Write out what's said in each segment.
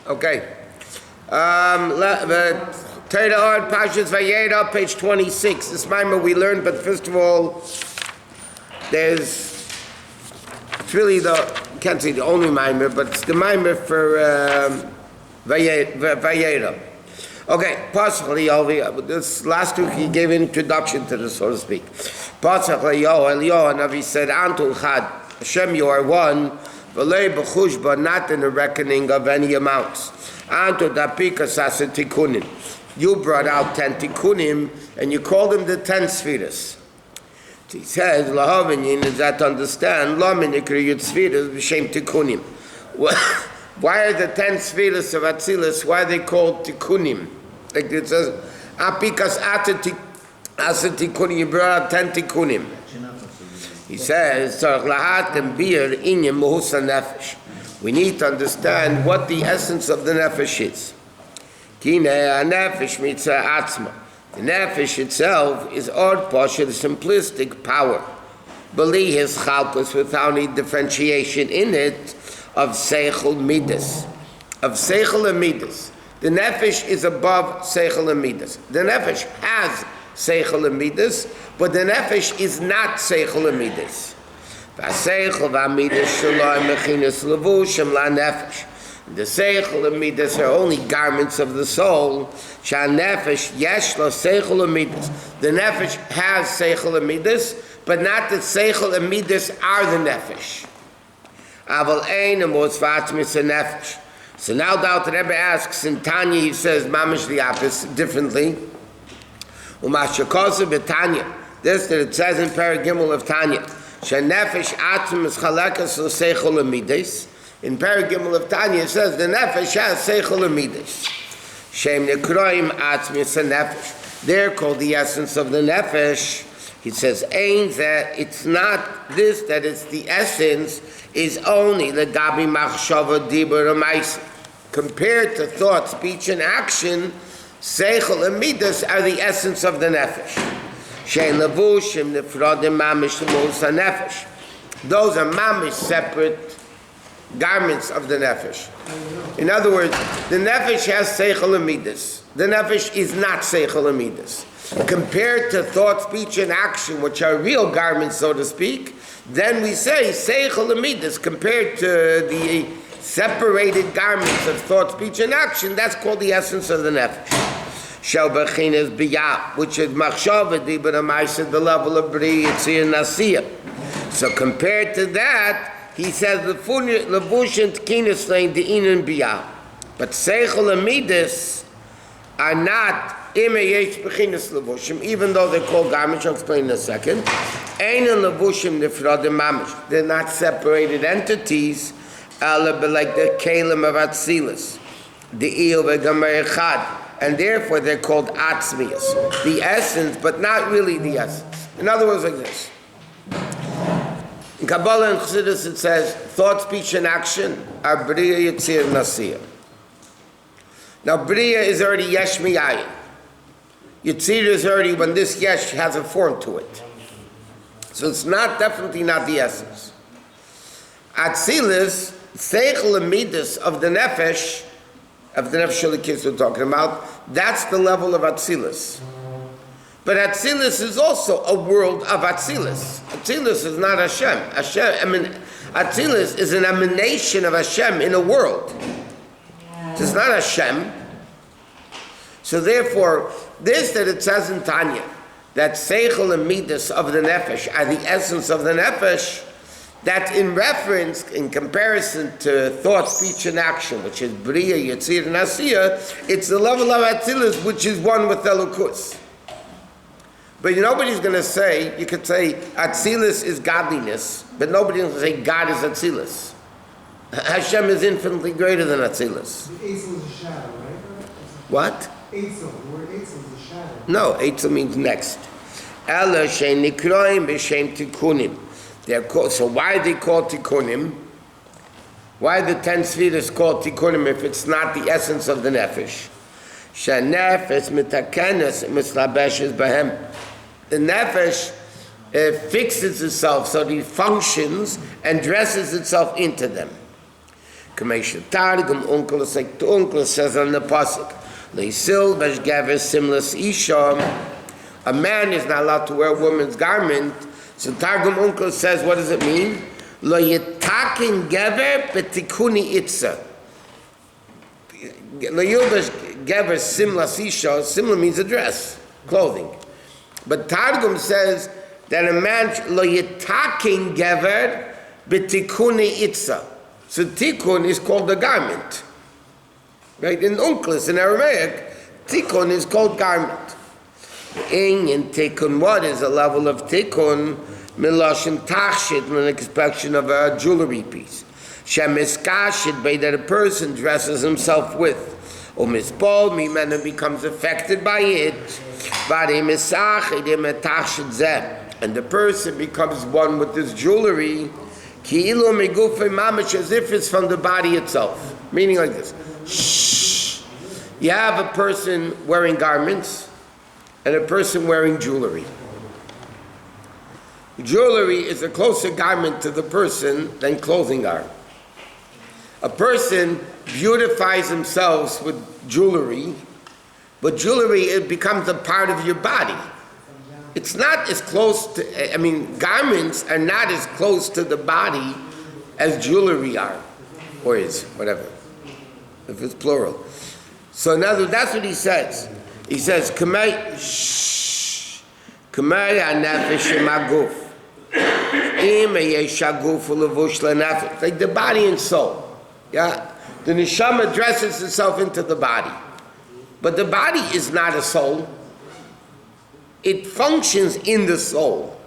Okay. Torah Or, Pashas Vayera, page 26. This mimer we learned, but first of all, it's really can't say the only mimer, but it's the mimer for Vayera. Okay, possibly, this last week he gave an introduction to this, so to speak. Possibly, Eliyahu, and Rabbi said, Antul Chad, Hashem, you are one, V'lei b'chushba, not in the reckoning of any amounts. Antul Dapika Sasa Tikunim. You brought out 10 Tikunim, and you called them the 10 Spheres. He says, Lahavin, is that to understand, Lamin Yikri Spheres, B'Shem Tikunim. Why are the 10 Spheres of Atzilus, why are they called Tikunim? Like it says, Apikas Asa Tikunim, you brought out 10 Tikunim. He says, we need to understand what the essence of the nefesh is. The nefesh itself is Od Pasha, the simplistic power. Beli his chalkus without any differentiation in it of Seichel Midas. Of Seichel and Midas. The nefesh is above Seichel and Midas. The nefesh has Seichel and Midas, but the nefesh is not Seichel and Midas. V'aseichel v'amidas shalom mechinas levushim la nefesh. The Seichel and Midas are only garments of the soul. Shal nefesh yesh lo Seichel and Midas. The nefesh has Seichel and Midas, but not that Seichel and Midas are the nefesh. Aval ein amos v'atzmis a nefesh. So now the Rebbe asks in Tanya, he says mamish the opposite differently. Umashakosa b'Tanya. This that it says in Paragimel of Tanya. Shenefesh atzum is chalekas l'seichel amides. In Paragimel of Tanya it says the nefesh has seichel amides. Shem nekroim atzum is a nefesh. They're called the essence of the nefesh. He says ain't that it's not this that it's the essence is only the gabi machshava dibur amaisa. Compared to thought, speech, and action, Seichel and Midas are the essence of the nefesh. Shein levushim nefrodim mamish l'mos nefesh. Those are mamish separate garments of the nefesh. In other words, the nefesh has Seichel and Midas. The nefesh is not Seichel and Midas. Compared to thought, speech, and action, which are real garments, so to speak, then we say Seichel and Midas compared to the separated garments of thought, speech, and action. That's called the essence of the nefesh. Shel b'chinas biyah, which is machshava dibur amaisa, the level of bri yitzir nasiya. So compared to that, he says levush and tkinas lein de'inin biyah. But seichel and midas are not imeyesh b'chinas levushim, even though they're called garments. I'll explain in a second. Ein levushim nifradim mamish. They're not separated entities, like the kalim of Atzilus, the eel v'gamer echad. And therefore they're called atzmius, the essence, but not really the essence. In other words, like this. In Kabbalah and Chassidus it says, thought, speech, and action are bria, yitzir, nasiya. Now bria is already yesh miyayin. Yitzir is already when this yesh has a form to it. So it's definitely not the essence. Atzilus, seichel and midas of the nefesh Shalikis we're talking about, that's the level of Atzilus. But Atzilus is also a world of Atzilus. Atzilus is not Hashem. Atzilus is an emanation of Hashem in a world. It's not Hashem. So therefore, this that it says in Tanya, that Seichel and Midas of the Nefesh are the essence of the Nefesh, that in reference, in comparison to thought, speech, and action, which is Bria, Yitzir, and Asiya, it's the level of Atzilus, which is one with Elokus. But nobody's going to say, you could say Atzilus is godliness, but nobody's going to say God is Atzilus. Hashem is infinitely greater than Atzilus. Eitzel is a shadow, right? What? Eitzel, the word Eitzel is a shadow. No, Eitzel means next. Ela shein nikroim b'shem tikunim. So why are they called tikkunim? Why are the 10 spheres called tikkunim if it's not the essence of the nefesh? Shenefesh mitakenes mislabeshes behem. The nefesh fixes itself so that it functions and dresses itself into them. Kamesha Targum, Uncle, like the uncle says on the Pasuk, Leisil Bashgaver Simlas Isham, a man is not allowed to wear a woman's garment. So Targum Uncle says, what does it mean? Lo Yitakin Gever Betikuni Itza. Lo Yilbash Gever Simlas Isha, Simla means a dress, clothing. But Targum says that a man, Lo Yitakin Gever Betikuni Itza. So tikkun is called a garment. Right? In Unclus, in Aramaic, tikkun is called garment. In tikkun, what is a level of tikkun? Miloshin tachshit, an expression of a jewelry piece. Shemiskashit, by that a person dresses himself with. Umispol, mimena becomes affected by it. And the person becomes one with this jewelry. Ki'ilu migufe mamish, as if it's from the body itself. Meaning like this. Shh. You have a person wearing garments and a person wearing jewelry. Jewelry is a closer garment to the person than clothing are. A person beautifies themselves with jewelry, but jewelry, it becomes a part of your body. It's not as close to, garments are not as close to the body as jewelry are, or is, whatever, if it's plural. So in other words, that's what he says. He says, Kamei ha-nefesh im-haguf. Im yesh haguf u'levush le-nefesh. Like the body and soul. Yeah? The neshama dresses itself into the body. But the body is not a soul. It functions in the soul.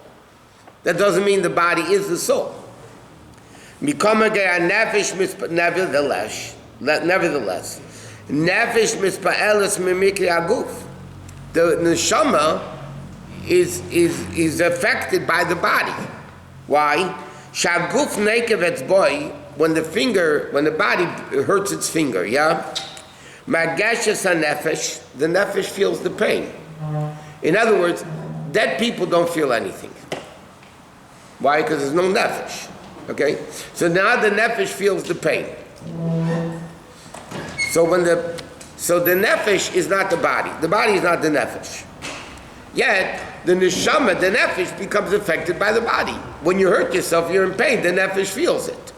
That doesn't mean the body is the soul. Nevertheless, nefesh mispa'eles mimikri aguf. The neshama is affected by the body. Why? Shaguf nekev etzboi, when the body hurts its finger, yeah? Mageshes ha-nefesh, the nefesh feels the pain. In other words, dead people don't feel anything. Why? Because there's no nefesh. Okay? So now the nefesh feels the pain. So the nefesh is not the body. The body is not the nefesh. Yet, the neshama, the nefesh, becomes affected by the body. When you hurt yourself, you're in pain, the nefesh feels it.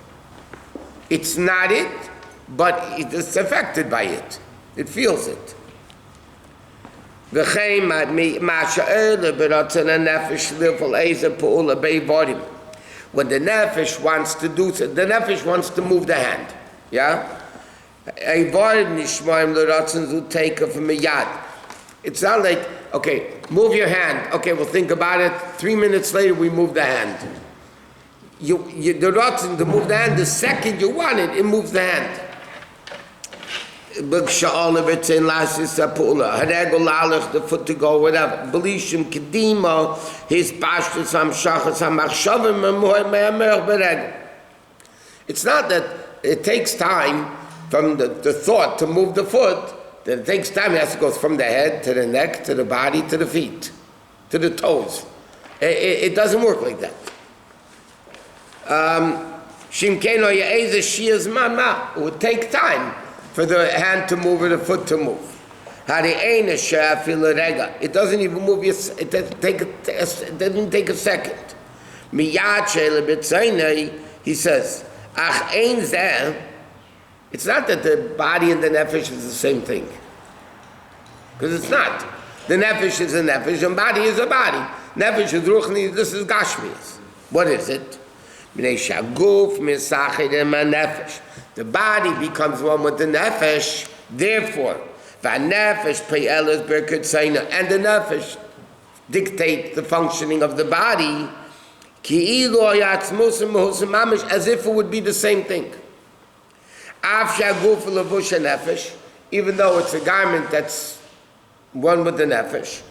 It's not it, but it's affected by it. It feels it. When the nefesh wants to do so, the nefesh wants to move the hand. Yeah? It's not like, okay, move your hand. Okay, we'll think about it. 3 minutes later, we move the hand. The ratzon to move the hand, the second you want it, it moves the hand. The foot to go, whatever. Belishim kedima, his pashtus hamshachas hamachshavim me'amer. It's not that it takes time from the thought to move the foot, that it takes time. It has to go from the head to the neck, to the body, to the feet, to the toes. It doesn't work like that. It would take time for the hand to move or the foot to move. It doesn't even move, it doesn't take a second. He says, it's not that the body and the nefesh is the same thing. Because it's not. The nefesh is a nefesh and body is a body. Nefesh is ruchni, this is gashmias. What is it? The body becomes one with the nefesh, therefore, and the nefesh dictate the functioning of the body, as if it would be the same thing. Even though it's a garment that's one with the nefesh,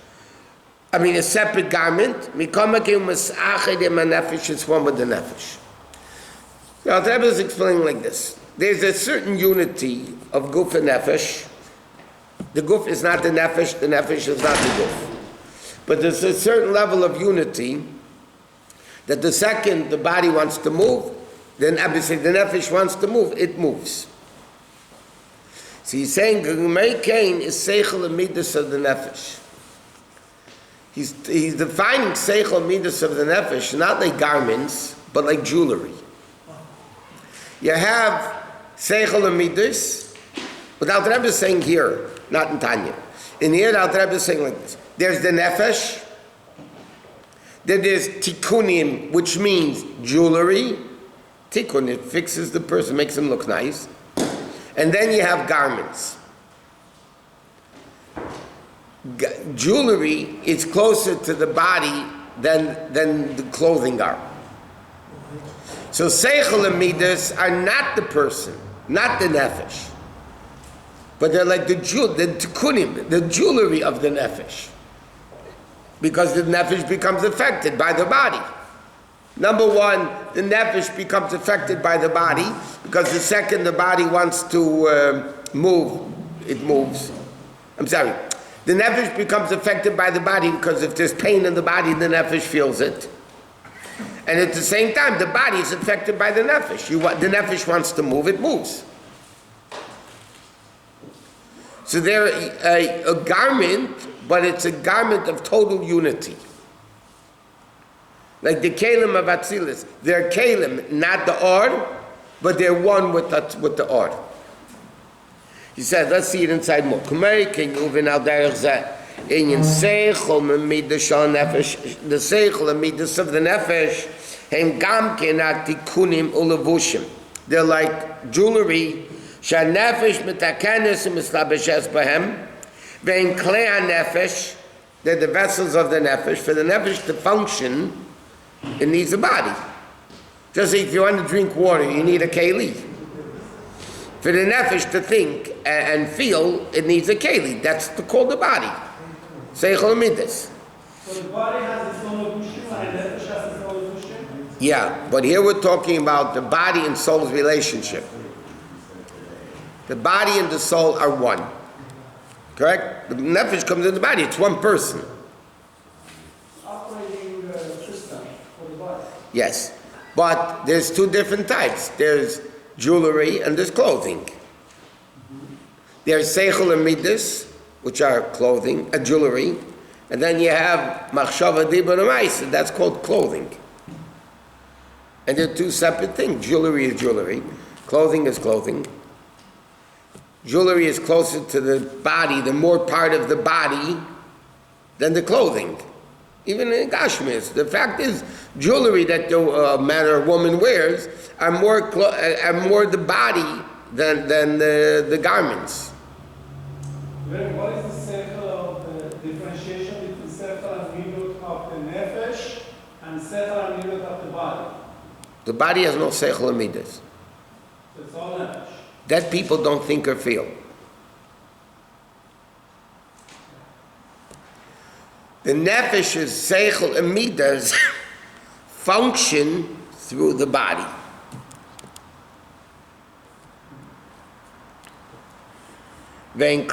a separate garment, it's one with the nefesh. Now, the Rebbe is explaining like this. There's a certain unity of guf and nefesh. The guf is not the nefesh is not the guf. But there's a certain level of unity that the second the body wants to move, Then obviously the nefesh wants to move, it moves. So he's saying Gemei Kain is seichel midas of the nefesh. He's defining seichel midas of the nefesh not like garments, but like jewelry. You have seichel midas, but Al Rebbe is saying here, not in Tanya. In here, Al Rebbe is saying like this: there's the nefesh, then there's tikkunim, which means jewelry. Tikkun, it fixes the person, makes him look nice. And then you have garments. Jewelry is closer to the body than the clothing are. So seichel and midas are not the person, not the nefesh, but they're like the tikkunim, the jewelry of the nefesh, because the nefesh becomes affected by the body. Number one, the nefesh becomes affected by the body, because the second the body wants to move, it moves. I'm sorry. The nefesh becomes affected by the body because if there's pain in the body, the nefesh feels it. And at the same time, the body is affected by the nefesh. The nefesh wants to move, it moves. So they're a garment, but it's a garment of total unity. Like the kelim of Atzilus. They're kelim, not the or, but they're one with the or. He said, let's see it inside more. The seichel and midas of the nefesh, they're like jewelry. They're the vessels of the nefesh. For the nefesh to function, it needs a body. Just like if you want to drink water, you need a keli. For the nefesh to think and feel, it needs a keli. That's called the body. Seichel midas. So the body has its own evolution and the nefesh has its own evolution? Yeah, but here we're talking about the body and soul's relationship. The body and the soul are one. Correct? The nefesh comes in the body. It's one person. Operating system for the body. Yes. But there's two different types. There's jewelry and there's clothing. There's seichel and midas, which are clothing, jewelry. And then you have machshava, dibur, and ma'aseh. That's called clothing. And they're two separate things. Jewelry is jewelry. Clothing is clothing. Jewelry is closer to the body, the more part of the body, than the clothing. Even in Gashmis. The fact is, jewelry that a man or a woman wears are more the body than the garments. What is the circle of the differentiation between circle and midot of the nefesh and circle and midot of the body? The body has no seichel and midas. So it's all nefesh. That people don't think or feel. The nefesh's seichel and midas function through the body. That's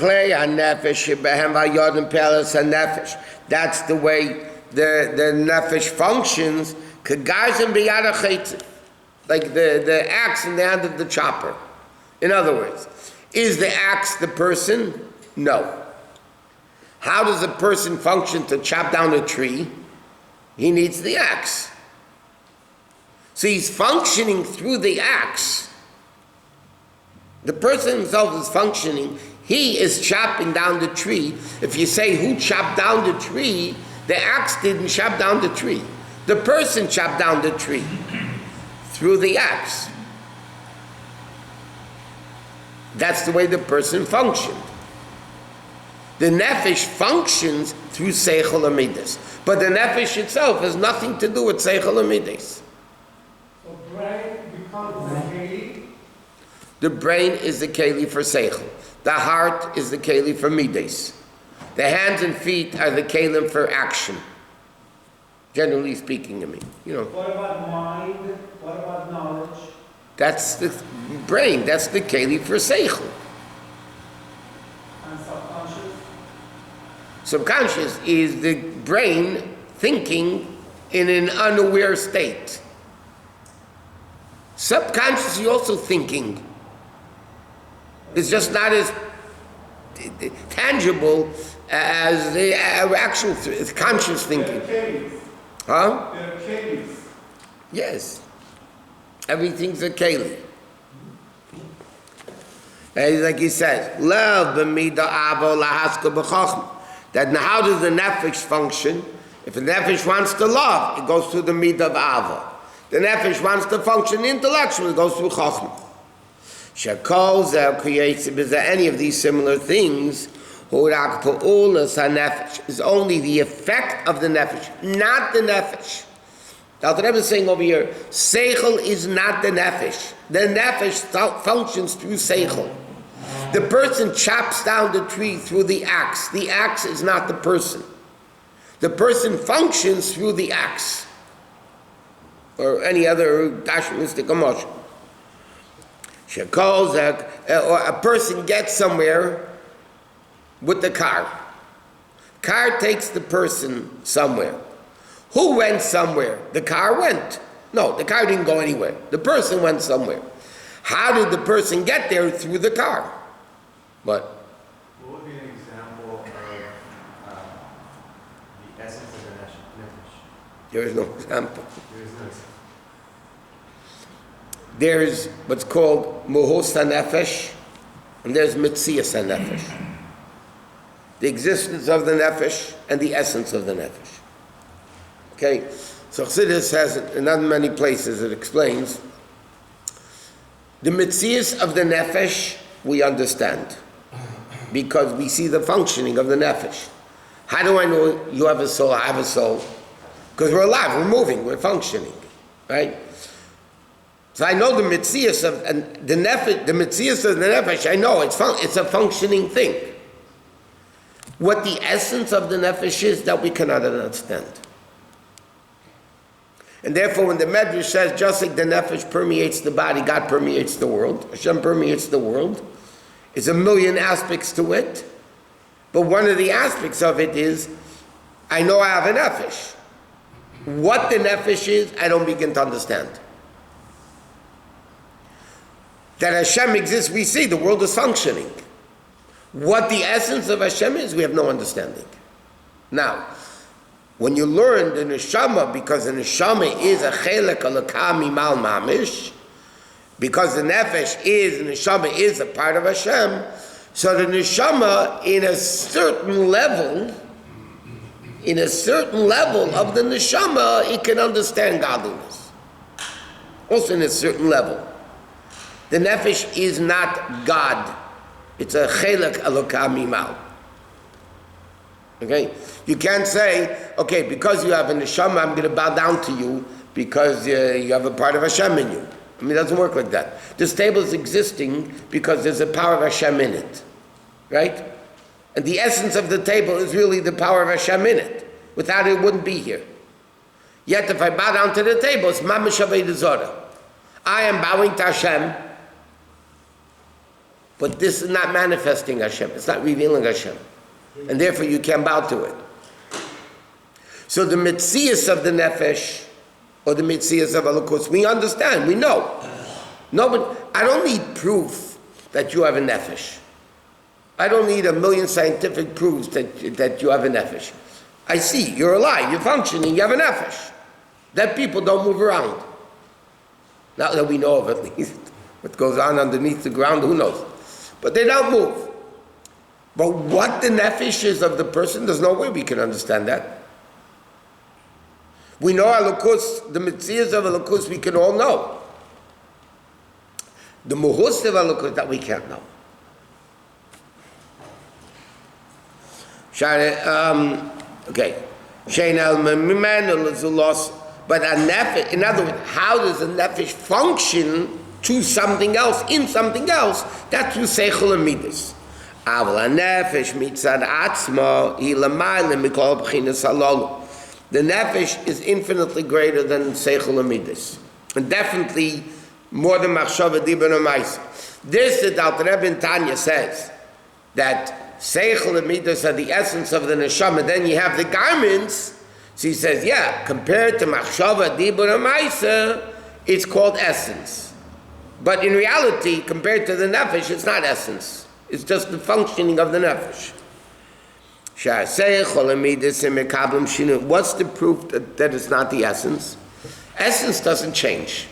the way the nefesh functions. Like the axe in the hand of the chopper. In other words, is the axe the person? No. How does a person function to chop down a tree? He needs the axe. So he's functioning through the axe. The person himself is functioning. He is chopping down the tree. If you say who chopped down the tree, the axe didn't chop down the tree. The person chopped down the tree through the axe. That's the way the person functioned. The nefesh functions through seichel and midas. But the nefesh itself has nothing to do with seichel and midas. So brain becomes the keli. The brain is the keli for seichel. The heart is the keli for midas. The hands and feet are the kelim for action. Generally speaking, I mean, What about mind? What about knowledge? That's the brain. That's the keli for seichel. And subconscious? Subconscious is the brain thinking in an unaware state. Subconsciously also thinking. It's just not as tangible as the actual conscious thinking. Huh? They're caves. Yes. Everything's a keli. And like he says, love b'mida avo lahaska b'chachma. That now how does the nefesh function? If the nefesh wants to love, it goes through the midah of avo. The nefesh wants to function intellectually, it goes through chachma. Shekol zeh creates, is there any of these similar things? Hurak pa'ulas ha-nefesh is only the effect of the nefesh, not the nefesh. Now the Rebbe is saying over here, seichel is not the nefesh. The nefesh functions through seichel. The person chops down the tree through the axe. The axe is not the person. The person functions through the axe. Or any other dashmistic emotion. Or a person gets somewhere with the car. Car takes the person somewhere. Who went somewhere? The car went. No, the car didn't go anywhere. The person went somewhere. How did the person get there? Through the car. What? What would be an example of the essence of the nefesh? There is no example. There is no example. There's what's called muhos hanefesh, and there's mitzias hanefesh. The existence of the nefesh and the essence of the nefesh. Okay, so Chassidus has in not many places it explains the mitzias of the nefesh we understand because we see the functioning of the nefesh. How do I know you have a soul? I have a soul because we're alive, we're moving, we're functioning, right? So I know the mitzias of and the nefesh, the mitzias of the nefesh. I know it's a functioning thing. What the essence of the nefesh is that we cannot understand. And therefore, when the Medrash says, just like the nefesh permeates the body, God permeates the world, Hashem permeates the world, there's a million aspects to it. But one of the aspects of it is, I know I have a nefesh. What the nefesh is, I don't begin to understand. That Hashem exists, we see the world is functioning. What the essence of Hashem is, we have no understanding. Now, when you learn the neshama, because the neshama is a chelek alakah mimal mamish, because the nefesh is, the neshama is a part of Hashem, so the neshama in a certain level of the neshama, it can understand godliness. Also in a certain level. The nefesh is not God. It's a chelek alokah mimal. Okay? You can't say, okay, because you have a neshama, I'm going to bow down to you because you have a part of Hashem in you. I mean, it doesn't work like that. This table is existing because there's a power of Hashem in it. Right? And the essence of the table is really the power of Hashem in it. Without it, it wouldn't be here. Yet if I bow down to the table, it's mamish avodah zarah. I am bowing to Hashem, but this is not manifesting Hashem. It's not revealing Hashem. And therefore you can't bow to it. So the mitzias of the nefesh, or the mitzias of Elokus, we understand, we know. No, but I don't need proof that you have a nefesh. I don't need a million scientific proofs that you have a nefesh. I see, you're alive, you're functioning, you have a nefesh. That people don't move around. Not that we know of, at least. What goes on underneath the ground, who knows? But they don't move. But what the nefesh is of the person, there's no way we can understand that. We know Elokus, the mitzias of Elokus, we can all know. The muhus of Elokus that we can't know. Okay. But a nefesh, in other words, how does a nefesh function to something else, in something else? That's through seichel and midas. The nefesh is infinitely greater than seichel and midas, and definitely more than machshava dibur and ma'aseh. This that Alter Rebbe in Tanya says that seichel and midas are the essence of the neshama. Then you have the garments. So he says, yeah, compared to machshava dibur and ma'aseh, it's called essence. But in reality, compared to the nefesh, it's not essence. It's just the functioning of the nefesh. What's the proof that it's not the essence? Essence doesn't change.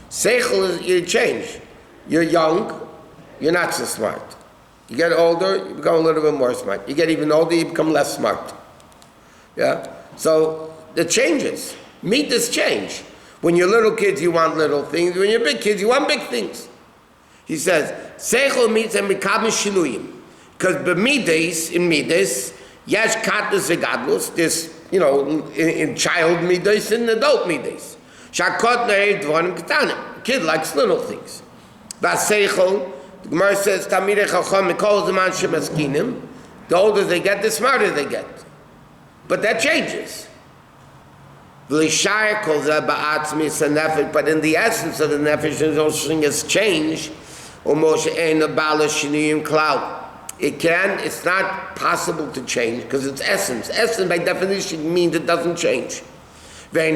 Seichel is you change. You're young, you're not so smart. You get older, you become a little bit more smart. You get even older, you become less smart. Yeah? So it changes. Midas change. When you're little kids, you want little things. When you're big kids, you want big things. He says, Seichel means a mikabel shinuyim. Because b'midas, in midas, yesh katnus v'gadlus, there's, in child midas and adult midas. Shakot ne'er dvarim ketanim. Kid likes little things. V'aseichel, the Gemara says, Tamidei chacham mikol zaman shemaskinim. The older they get, the smarter they get. But that changes. V'lishayah calls that ba'atzmis a nefesh, but in the essence of the nefesh, there's no such thing as change. Almost ein abala shinuyim cloud. It's not possible to change because it's essence. Essence by definition means it doesn't change. The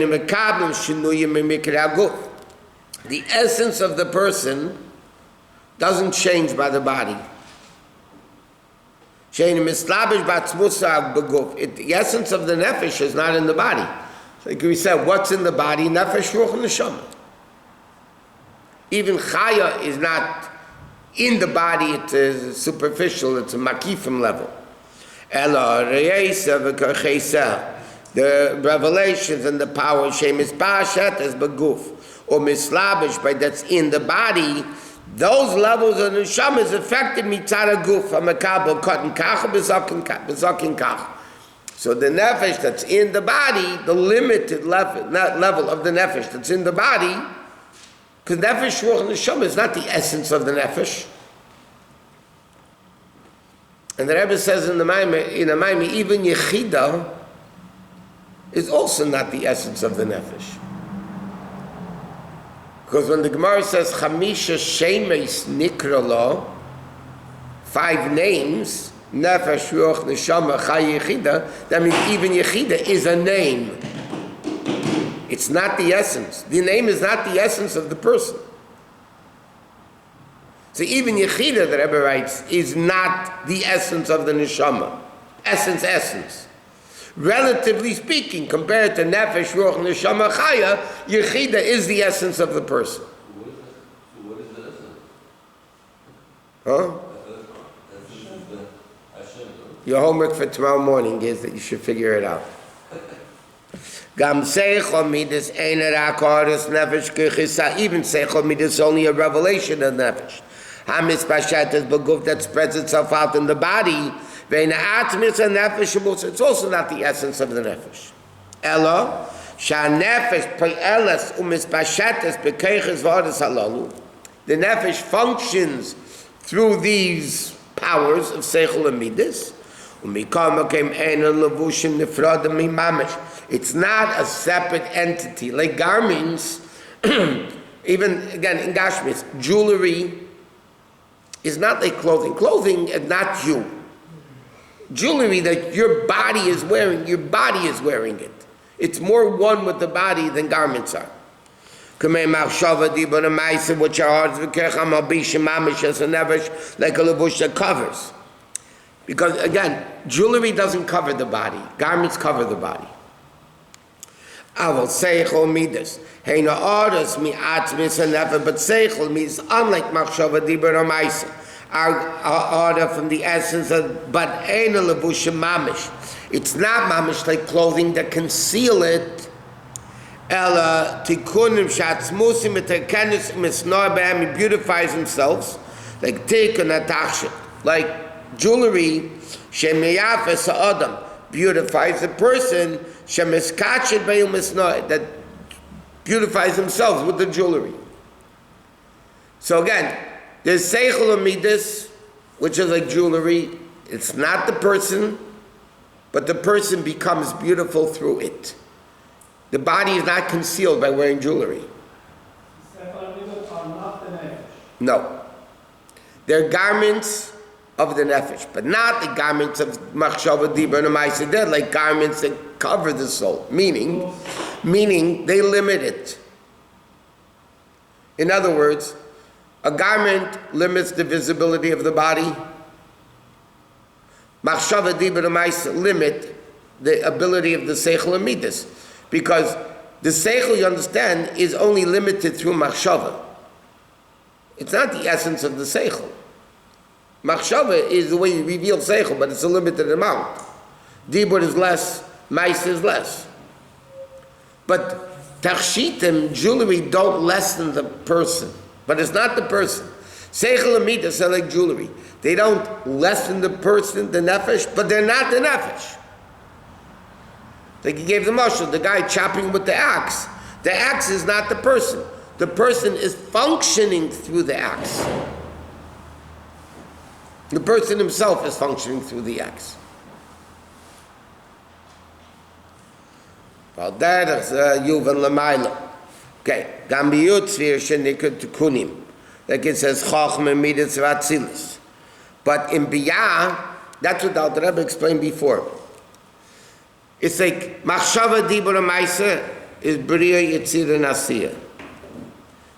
essence of the person doesn't change by the body. The essence of the nefesh is not in the body. Like we said, what's in the body? Nefesh, ruach, and neshama. Even chaya is not in the body, it is superficial, it's a makifim level. The revelations and the power, shemis pashat as beguf, or mislabish, by that's in the body, those levels of neshama is affected mitzara guf, amakabel, cotton kach, bezakin kach. So the nefesh that's in the body, the limited level of the nefesh that's in the body, because nefesh, ruach, and neshama is not the essence of the nefesh. And the Rebbe says in a Maimah, even yechida is also not the essence of the nefesh. Because when the Gemara says chamisha shemes nikra lo, 5 names, nefesh, ruach, neshama, chay, yechida, that means even yechida is a name. It's not the essence. The name is not the essence of the person. So even Yechida, the Rebbe writes, is not the essence of the neshama. Essence. Relatively speaking, compared to nefesh, ruach, neshama, chaya, Yechida is the essence of the person. What is the essence? Huh? Your homework for tomorrow morning is that you should figure it out. Gam seichel midas ein rakoris nefesh kechisa. Even seichel midas is only a revelation of nefesh. Hamis bashat is beguf that spreads itself out in the body. Veina atmis a nefesh. It's also not the essence of the nefesh. Ella sha nefesh pe'elas umis bashates bekeches v'adas halalu. The nefesh functions through these powers of seichel and midas. It's not a separate entity. Like garments, even again in Gashmis, jewelry is not like clothing. Clothing is not you. Jewelry that your body is wearing it. It's more one with the body than garments are. Like a levush that covers. Because again, jewelry doesn't cover the body. Garments cover the body. Aval seichel midas. Heina oras mi atzmis and never, but seichel means unlike machshava dibur amaisa. Our order from the essence of, but eina levusha mamish. It's not mamish like clothing that conceal it. Ella tikunim shatzmusim etekenis misnor be'em. He beautifies themselves like tikun atachshit, like jewelry, shemiyafes ha'adam, beautifies the person, shemiskachet be'il misnoi, that beautifies themselves with the jewelry. So again, there's seichel midas, which is like jewelry. It's not the person, but the person becomes beautiful through it. The body is not concealed by wearing jewelry. No. They're garments of the nefesh, but not the garments of machshava dibur and ma'aseh. They're like garments that cover the soul, meaning they limit it. In other words, a garment limits the visibility of the body. Machshava dibur u'maisa limit the ability of the seichel and midas, because the seichel, you understand, is only limited through machshava. It's not the essence of the seichel. Machshava is the way you reveal seichel, but it's a limited amount. Dibur is less, maisa is less. But tachshitim, jewelry, don't lessen the person, but it's not the person. Seichel and midas are like jewelry. They don't lessen the person, the nefesh, but they're not the nefesh. Like he gave the mashal, the guy chopping with the axe. The axe is not the person. The person is functioning through the axe. The person himself is functioning through the axe. Okay, gam biyutzvir shenikut tukunim. Like it says, Chachma midas vatzilis. But in Biyah, that's what the Rabbi explained before. It's like machshava dibur u'maisa is bria yitzira nasiya.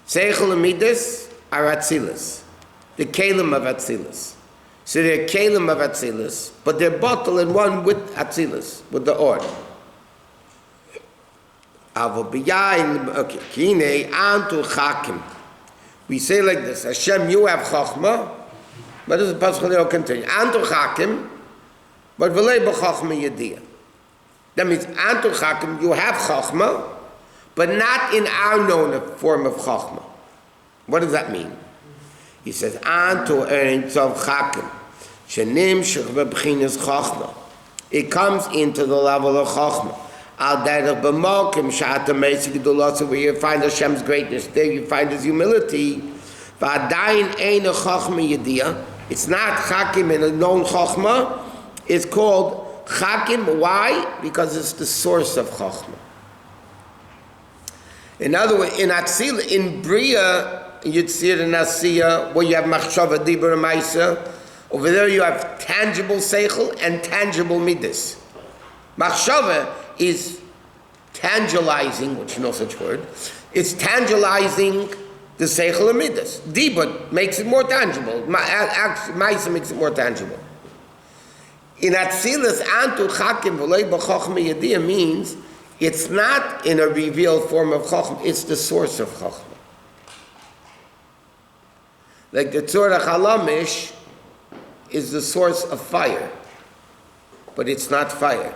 Seichel and midas are atzilas, the kelim of atzilas. So they're kelim of atzilas, but they're bottled in one with atzilas, with the or. Avo biyah, okay, kine antu chakim. We say like this: Hashem, you have chachma, but this is Pasuk will continue. Antu chakim, but v'lei b'chachma yediyah. That means antu chakim, you have chachma, but not in our known form of chachma. What does that mean? He says antu ereintzav chakim, shenim shechva b'chinas chachma. It comes into the level of chachma. Al derech b'malkim sha'ata meisi gedulasa, where you find Hashem's greatness, there you find His humility. V'adayin ein a chachma yediyah. It's not chakim in a known chachma. It's called Chakim, why? Because it's the source of Chachma. In other words, in Atzil, in Bria, Yitzir and Asiya, where you have Machshava, Dibur, and Maisa, over there you have tangible Seichel and tangible Midas. Machshava is tangilizing, which is no such word, it's tangilizing the Seichel and Midas. Dibur makes it more tangible. Maisa makes it more tangible. In Atzilas, Antu Chakim V'lei B'Chochma Yediyah means it's not in a revealed form of Chochma, it's the source of Chochma. Like the Torah Halamish is the source of fire, but it's not fire.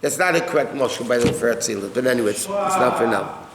That's not a correct moshul by the way for Atzilas, but anyway, it's not for now.